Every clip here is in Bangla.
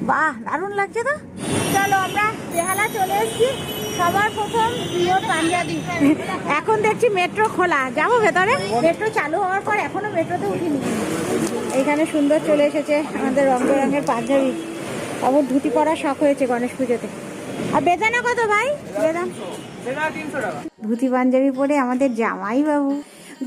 বাহ, দারুণ লাগছে তো। চলো আমরা বেহালা চলে এসেছি। সবার প্রথম পিওর পাঞ্জাবি। এখন দেখছি মেট্রো খোলা, যাবো ভেতরে। মেট্রো চালু হওয়ার পর এখনো মেট্রোতে উঠিনি। এইখানে সুন্দর চলে এসেছে আমাদের রং বেরঙের পাঞ্জাবি। আমার ধুতি পরার শখ হয়েছে গণেশ পুজোতে। আর বেদানা কত ভাই? বেদানা 300 টাকা। ধুতি পাঞ্জাবি পরে আমাদের জামাই বাবু।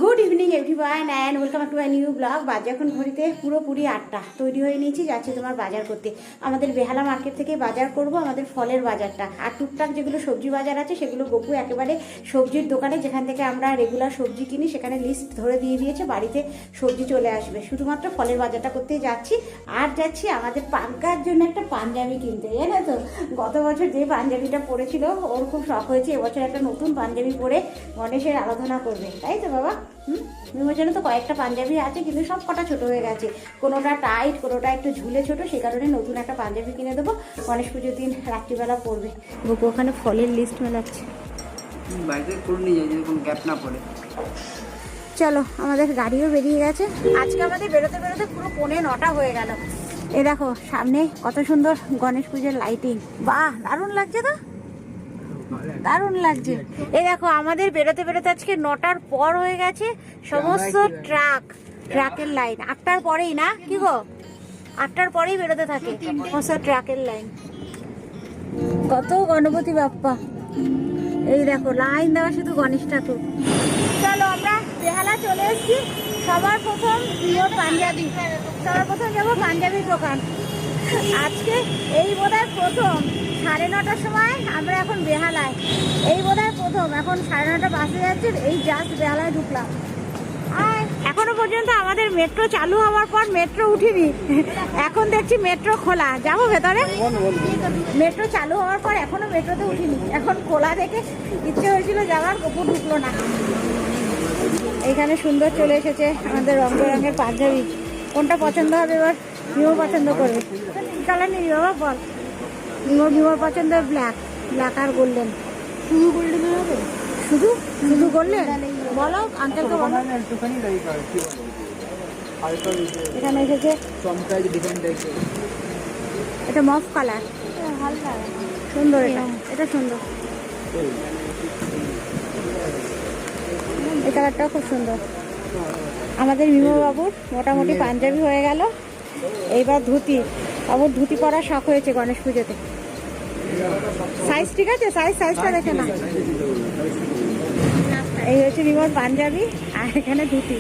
Good evening everyone and welcome to a new blog. বাজে এখন ঘড়িতে পুরোপুরি 8টা। তৈরি হয়ে নিয়েছি, যাচ্ছি তোমার বাজার করতে। আমাদের বেহালা মার্কেট থেকে বাজার করব, আমাদের ফলের বাজারটা। আর টুকটাক যেগুলো সবজি বাজার আছে সেগুলো গপু একেবারে সবজির দোকানে, যেখান থেকে আমরা রেগুলার সবজি কিনি, সেখানে লিস্ট ধরে দিয়ে দিয়েছে, বাড়িতে সবজি চলে আসবে। শুধুমাত্র ফলের বাজারটা করতেই যাচ্ছি। আর যাচ্ছি আমাদের পাঙ্কার জন্য একটা পাঞ্জাবি কিনতে, জানো তো। গত বছর যে পাঞ্জাবিটা পরেছিল ওর খুব শখ হয়েছে এবছর একটা নতুন পাঞ্জাবি পরে গণেশের আরাধনা করবে, তাই তো বাবা? মিমোর জন্য তো কয়েকটা পাঞ্জাবি আছে, কিন্তু সব কটা ছোটো হয়ে গেছে। কোনোটা টাইট, কোনোটা একটু ঝুলে ছোটো, সেই কারণে নতুন একটা পাঞ্জাবি কিনে দেবো। গণেশ পুজোর দিন রাত্রিবেলা পরবে। বুকু ওখানে ফলের লিস্ট মেলাচ্ছে। চলো, আমাদের গাড়িও বেরিয়ে গেছে। আজকে আমাদের বেরোতে বেরোতে পুরো 9:45 হয়ে গেল। এ দেখো সামনে কত সুন্দর গণেশ পুজোর লাইটিং। বাহ, দারুণ লাগছে তো, দারুণ লাগছে। এই দেখো আমাদের বেরোতে বেরোতে আজকে 9টার পর হয়ে গেছে। সমস্ত ট্রাকের লাইন 8টার পরেই, না কি গো? 8টার পরেই বেরোতে থাকে সমস্ত ট্রাকের লাইন। কত গণপতি বাপ্পা, এই দেখো লাইন দেওয়া শুধু গণেশ ঠাকুর। চলো আমরা বেহালা চলে এসেছি। সবার প্রথম পিওর পাঞ্জাবি। সবার প্রথম যাবো পাঞ্জাবির দোকান। আজকে এই বোধহয় প্রথম 9:30টার সময় আমরা এখন বেহালায়। এই বোধহয় প্রথম, এখন 9:30 বাসে যাচ্ছে। এই জাস্ট বেহালায় ঢুকলাম। আর এখনো পর্যন্ত আমাদের মেট্রো চালু হওয়ার পর মেট্রো উঠিনি। এখন দেখছি মেট্রো খোলা, যাবো ভেতরে। মেট্রো চালু হওয়ার পর এখনো মেট্রোতে উঠিনি। এখন খোলা দেখে ইচ্ছে হয়েছিল যাওয়ার, কপুর ঢুকলো না। এইখানে সুন্দর চলে এসেছে আমাদের রং বেরঙের পাঞ্জাবি। কোনটা পছন্দ হবে এবার? মিমো পছন্দ করবে। কালার নেই বাবা, বল। মিমোর পছন্দ ব্ল্যাক আর গোল্ডেন। শুধু গোল্ডেন হবে? শুধু গোল্ডেন? বলো আঙ্কেলকে বলো। এখানে এসেছে, এটা মফ কালার, সুন্দর। এটা সুন্দর, এই কালারটাও খুব সুন্দর। আমাদের মিমো বাবুর মোটামুটি পাঞ্জাবি হয়ে গেল। এইবার ধুতি। বাবুর ধুতি পরার শখ হয়েছে গণেশ পুজোতে। সাইজ ঠিক আছে? সাইজটা দেখে না। এই হচ্ছে মিমোর পাঞ্জাবি, আর এখানে ধুতি।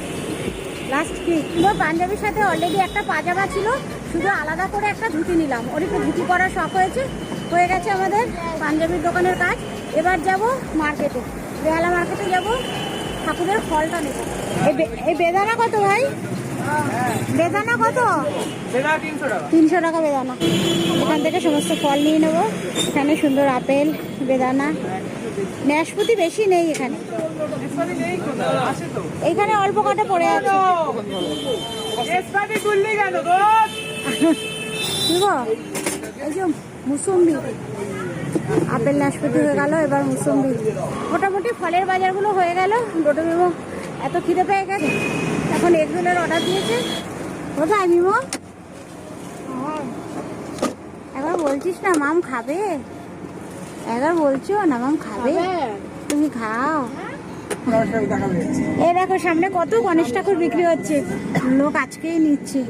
লাস্ট কি মিমোর পাঞ্জাবির সাথে অলরেডি একটা পাজামা ছিল, শুধু আলাদা করে একটা ধুতি নিলাম। ওর একটু ধুতি পরার শখ হয়ে গেছে আমাদের পাঞ্জাবির দোকানের কাজ। এবার যাব মার্কেটে, বেহালা মার্কেটে যাব, ঠাকুরের ফলটা নেব। এই বেদানা কত ভাই? বেদানা কত? 300 টাকা বেদানা। এখান থেকে সমস্ত ফল নিয়ে নেবো। এখানে সুন্দর আপেল, বেদানা, নাশপাতি বেশি নেই এখানে। এইখানে অল্প কটা পড়ে আছে। এই যে মুসম্বি, আপেল নাশপাতি হয়ে গেল, এবার মুসম্বি। মোটামুটি ফলের বাজারগুলো হয়ে গেল। ডোডো মিমো এত খিদে পেয়ে গেছে, এখন এগরোলের অর্ডার দিয়েছে। কোথায় মিমো? একবার বলছিস না মাম খাবে, একবার বলছো না মাম খাবে, তুমি খাও। এই দেখো সামনে কত গণেশ ঠাকুর বিক্রি হচ্ছে, লোক আজকেই নিচ্ছে।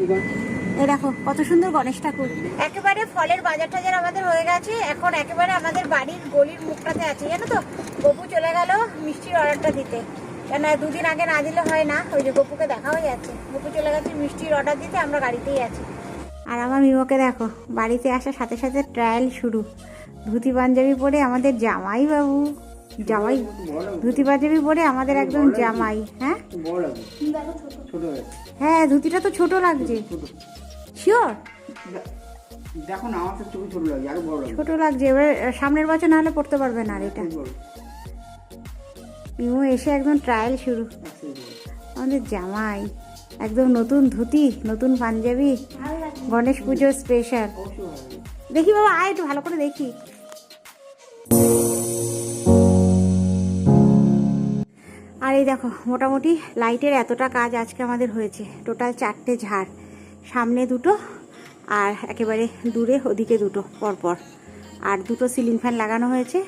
এই দেখো কত সুন্দর গণেশ ঠাকুর। একেবারে ফলের বাজার টাজার আমাদের হয়ে গেছে। এখন একেবারে আমাদের বাড়ির গলির মুখটাতে আছে, জানো তো। গপু চলে গেল মিষ্টির অর্ডারটা দিতে, কেন 2 দিন আগে না দিলে হয় না। ওই যে গপুকে দেখা হয়ে যাচ্ছে, গপু চলে গেছে মিষ্টির অর্ডার দিতে, আমরা গাড়িতেই আছি। আর আমার মিমোকে দেখো, বাড়িতে আসার সাথে সাথে ট্রায়াল শুরু। ধুতি পাঞ্জাবি পরে আমাদের জামাই বাবু, জামাই ধুতি পাঞ্জাবি পরে আমাদের একদম জামাই। হ্যাঁ হ্যাঁ, ধুতিটা তো ছোট লাগছে। শিওর? দেখো না, আমার তো ছোট লাগছে, আরো বড় লাগছে। ছোট লাগছে, এবার সামনের বছর না হলে পড়তে পারবে না। আর এটা মিমো এসে একদম ট্রায়াল শুরু। আমাদের জামাই একদম নতুন ধুতি, নতুন পাঞ্জাবি, গণেশ পুজো স্পেশাল। দেখি বাবা, আয় একটু ভালো করে দেখি। আর এই দেখো মোটামুটি লাইটের এতটা কাজ আজকে আমাদের হয়েছে। টোটাল 4টে ঝাড়, সামনে 2টো আর একেবারে দূরে ওদিকে দুটো পরপর, আর দুটো সিলিং ফ্যান লাগানো হয়েছে,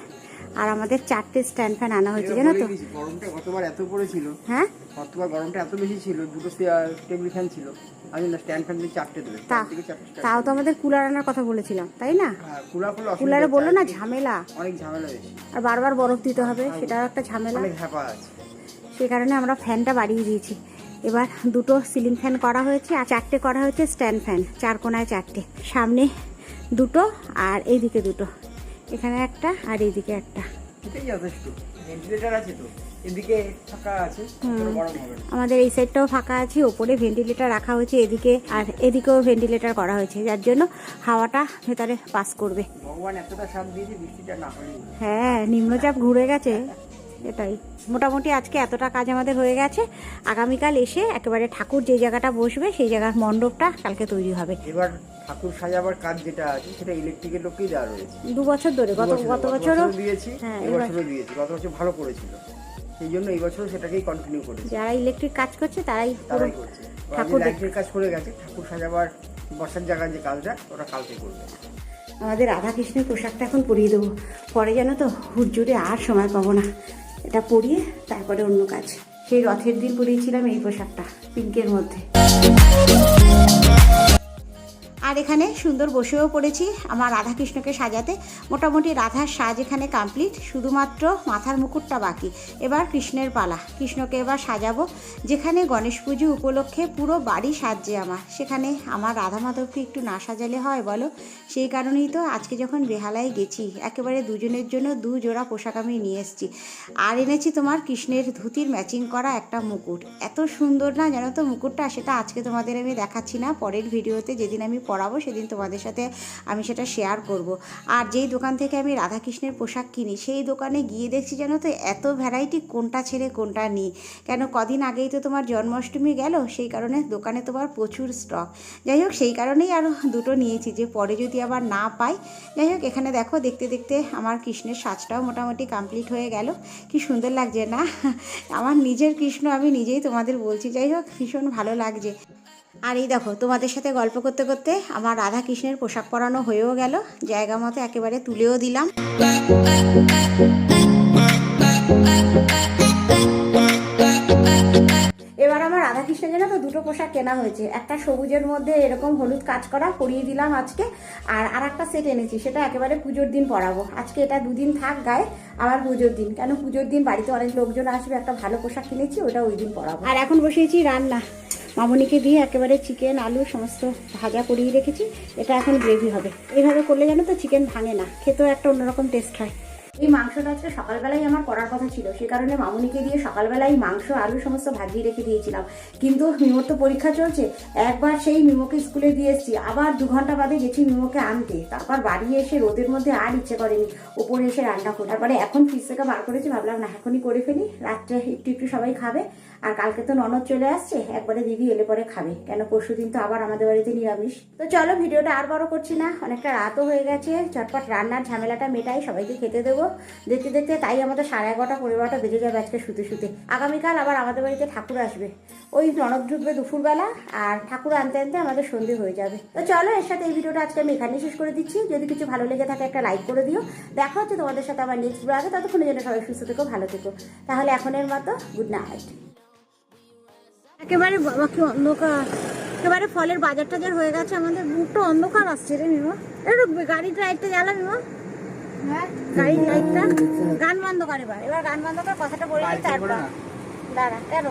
আর আমাদের 4টে স্ট্যান্ড ফ্যান আনা হয়েছে জানো তো। গরমটা গতবার এত পড়েছিল, হ্যাঁ গতবার গরমটা এত বেশি ছিল, দুটো টেবিল ফ্যান ছিল, আমি না স্ট্যান্ড ফ্যান 4টে দেবে, তাও তো আমাদের কুলার আনার কথা বলেছিলাম তাই না? কুলারে বললো না ঝামেলা, অনেক ঝামেলা বেশি, আর বারবার বরফ দিতে হবে, সেটাও একটা ঝামেলা, অনেক হ্যাপা আছে। সেই কারণে আমরা ফ্যানটা বাড়িয়ে দিয়েছি। এবার দুটো সিলিং ফ্যান করা হয়েছে আর 4টে করা হয়েছে স্ট্যান্ড ফ্যান, 4 কোণায় 4টে, সামনে দুটো আর এইদিকে দুটো, এখানে একটা আর এইদিকে একটা। এটাই যথেষ্ট, ভেন্টিলেটর আছে তো, এদিকে ফাঁকা আছে, গরম হবে না। আমাদের এই সাইডটাও ফাঁকা আছে, ওপরে ভেন্টিলেটর রাখা হয়েছে এদিকে, আর এদিকেও ভেন্টিলেটর করা হয়েছে, যার জন্য হাওয়াটা ভেতরে পাস করবে। ভগবান এতটা সাথ দিয়েছে, বৃষ্টিটা না হলেই। হ্যাঁ, নিম্নচাপ ঘুরে গেছে, এটাই মোটামুটি আজকে এতটা কাজ আমাদের হয়ে গেছে। আগামীকাল এসে একেবারে ঠাকুর যে জায়গাটা বসবে সেই জায়গার মণ্ডপটা কালকে তৈরি হবে। এবার ঠাকুর সাজাবার কাজ যেটা আছে সেটা ইলেকট্রিকের লোককেই দেওয়া রয়েছে 2 বছর ধরে, গত বছরও দিয়েছি, হ্যাঁ এবছরও দিয়েছি, গত বছর ভালো করেছিল, সেই জন্য এই বছর সেটাকেই কন্টিনিউ করেছি। যারা ইলেকট্রিক কাজ করছে তারাই করছে, ঠাকুর লাইটের কাজ করে গেছে, ঠাকুর সাজাবার বসার জায়গার যে কাজটা ওটা কালকে করবে। আমাদের রাধা কৃষ্ণের পোশাকটা এখন পরিয়ে দেবো, পরে জানো তো হুড়জুড়ে আর সময় পাবো না, এটা পরিয়ে তারপরে অন্য কাজ। সেই রথের দিন পরিয়েছিলাম এই পোশাকটা পিঙ্কের মধ্যে। আর এখানে সুন্দর বসেও পড়েছি আমার রাধাকৃষ্ণকে সাজাতে। মোটামুটি রাধার সাজ এখানে কমপ্লিট, শুধুমাত্র মাথার মুকুটটা বাকি। এবার কৃষ্ণের পালা, কৃষ্ণকে এবার সাজাবো। যেখানে গণেশ পুজো উপলক্ষে পুরো বাড়ি সাজছে আমার, সেখানে আমার রাধা মাধবকে একটু না সাজালে হয় বলো? সেই কারণেই তো আজকে যখন বেহালায় গেছি, একেবারে দুজনের জন্য 2 জোড়া পোশাক আমি নিয়ে এসেছি। আর এনেছি তোমার কৃষ্ণের ধুতির ম্যাচিং করা একটা মুকুট, এত সুন্দর না জানো তো মুকুটটা, সেটা আজকে তোমাদের আমি দেখাচ্ছি না, পরের ভিডিওতে যেদিন আমি পরাবো সেদিন তোমাদের সাথে আমি সেটা শেয়ার করব। আর যেই দোকান থেকে আমি রাধাকৃষ্ণের পোশাক কিনি সেই দোকানে গিয়ে দেখছি জানো তো এত ভ্যারাইটি, কোনটা ছেড়ে কোনটা নিই। কেন কদিন আগেই তো তোমার জন্মাষ্টমী গেল, সেই কারণে দোকানে তোমার প্রচুর স্টক। যাই হোক, সেই কারণেই আরও 2টো নিয়েছি, যে পরে যদি আবার না পাই। যাই হোক, এখানে দেখো দেখতে দেখতে আমার কৃষ্ণের সাজটাও মোটামুটি কমপ্লিট হয়ে গেল। কি সুন্দর লাগছে না? আমার নিজের কৃষ্ণ আমি নিজেই তোমাদের বলছি। যাই হোক, ভীষণ ভালো লাগছে। আর এই দেখো, তোমাদের সাথে গল্প করতে করতে আমার রাধা কৃষ্ণের পোশাক পরানো হয়েও গেল, জায়গা মতো একেবারে তুলেও দিলাম। এবার আমার রাধাকৃষ্ণের জন্য তো 2টো পোশাক কেনা হয়েছে, একটা সবুজের মধ্যে এরকম হলুদ কাজ করা পরিয়ে দিলাম আজকে, আর একটা সেট এনেছি, সেটা একেবারে পুজোর দিন পরাবো। আজকে এটা 2 দিন থাক গায়ে, আবার পুজোর দিন, কেন পুজোর দিন বাড়িতে অনেক লোকজন আসবে, একটা ভালো পোশাক কিনেছি, ওটা ওই দিন পরাবো। আর এখন বসিয়েছি রান্না, মামনিকে দিয়ে একেবারে চিকেন আলু সমস্ত ভাজা করিয়ে রেখেছি, এটা এখন গ্রেভি হবে। এইভাবে করলে জানো তো চিকেন ভাঙে না, খেতেও একটা অন্যরকম টেস্ট হয়। এই মাংসটা আজকে সকালবেলায় আমার করার কথা ছিল, সে কারণে মামনিকে দিয়ে সকালবেলায় মাংস আলু সমস্ত ভাজিয়ে রেখে দিয়েছিলাম। কিন্তু মিমোর তো পরীক্ষা চলছে, একবার সেই মিমোকে স্কুলে দিয়ে এসেছি, আবার 2 ঘন্টা বাদে গেছি মিমোকে আনতে, তারপর বাড়ি এসে রোদের মধ্যে আর ইচ্ছে করেনি উপরে এসে রান্না করে। তারপরে এখন ফ্রিজ থেকে বার করেছি, ভাবলাম না এখনই করে ফেলি, রাত্রে একটু একটু সবাই খাবে। আর কালকে তো ননদ চলে আসছে, একবারে দিদি এলে পরে খাবে, কেন পরশু দিন তো আবার আমাদের বাড়িতে নিরামিষ। তো চলো, ভিডিওটা আর বড় করছি না, অনেকটা রাতও হয়ে গেছে, চটপট রান্নার ঝামেলাটা মেটাই, সবাইকে খেতে দেবো। দেখতে দেখতে তাই আমাদের 11:30 12টা বেজে যাবে আজকে শুতে শুতে। আগামীকাল আবার আমাদের বাড়িতে ঠাকুর আসবে, ওই ননদ ঢুকবে দুপুরবেলা, আর ঠাকুর আনতে আনতে আমাদের সন্ধে হয়ে যাবে। তো চলো, এর সাথে এই ভিডিওটা আজকে আমি এখানেই শেষ করে দিচ্ছি। যদি কিছু ভালো লেগে থাকে একটা লাইক করে দিও। দেখা হচ্ছে তোমাদের সাথে আবার নেক্সট ব্লগে, ততক্ষণের জন্য সবাই সুস্থ থেকো, ভালো থেকো। তাহলে এখনের মতো গুড নাইট। একেবারে বাবা কি অন্ধকার, একেবারে ফলের বাজার টাজার হয়ে গেছে আমাদের, মুখটা অন্ধকার আসছে রে মিমো। একটু গাড়ির লাইটটা জ্বালা মিমো, হ্যাঁ গাড়ির লাইটটা। গান বন্ধ কর, এবার গান বন্ধ করে কথাটা বলে নিই, তারপর দাঁড়া। কেন